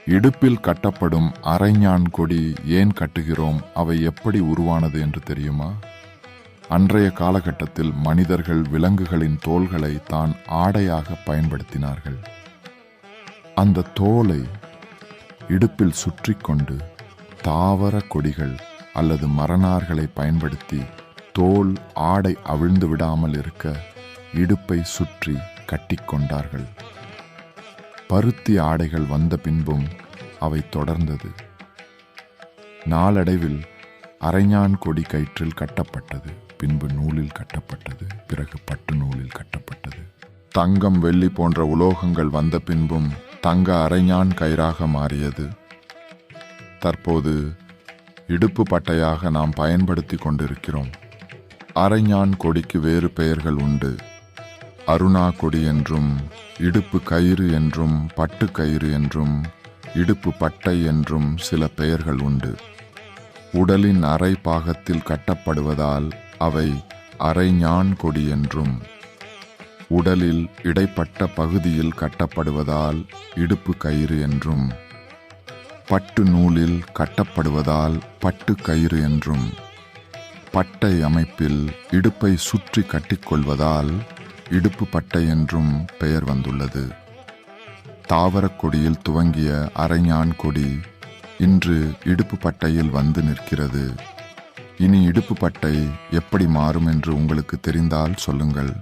இடுப்பில் கட்டப்படும் அரைஞான் கொடி ஏன் கட்டுகிறோம், அவை எப்படி உருவானது என்று தெரியுமா? அன்றைய காலகட்டத்தில் மனிதர்கள் விலங்குகளின் தோல்களை தான் ஆடையாக பயன்படுத்தினார்கள். அந்த தோலை இடுப்பில் சுற்றி கொண்டு தாவர கொடிகள் அல்லது மரநார்களை பயன்படுத்தி தோல் ஆடை அவிழ்ந்து விடாமல் இருக்க இடுப்பை சுற்றி கட்டிக்கொண்டார்கள். பருத்தி ஆடைகள் வந்த பின்பும் அவை தொடர்ந்தது. நாளடைவில் அரைஞான் கொடி கயிற்றில் கட்டப்பட்டது, பின்பு நூலில் கட்டப்பட்டது, பிறகு பட்டு நூலில் கட்டப்பட்டது. தங்கம் வெள்ளி போன்ற உலோகங்கள் வந்த பின்பும் தங்க அரைஞான் கயிறாக மாறியது. தற்போது இடுப்பு பட்டையாக நாம் பயன்படுத்தி கொண்டிருக்கிறோம். அரைஞான் கொடிக்கு வேறு பெயர்கள் உண்டு. அருணா கொடி என்றும், இடுப்பு கயிறு என்றும், பட்டு கயிறு என்றும், இடுப்பு பட்டை என்றும் சில பெயர்கள் உண்டு. உடலின் அரை பாகத்தில் கட்டப்படுவதால் அவை அரைஞான் கொடி என்றும், உடலில் இடைப்பட்ட பகுதியில் கட்டப்படுவதால் இடுப்பு கயிறு என்றும், பட்டு நூலில் கட்டப்படுவதால் பட்டு கயிறு என்றும், பட்டை அமைப்பில் இடுப்பை சுற்றி கட்டிக்கொள்வதால் இடுப்பு பட்டை என்றும் பெயர் வந்துள்ளது. தாவரக் கொடியில் துவங்கிய அரைஞான் கொடி இன்று இடுப்பு பட்டையில் வந்து நிற்கிறது. இனி இடுப்பு பட்டை எப்படி மாறும் என்று உங்களுக்கு தெரிந்தால் சொல்லுங்கள்.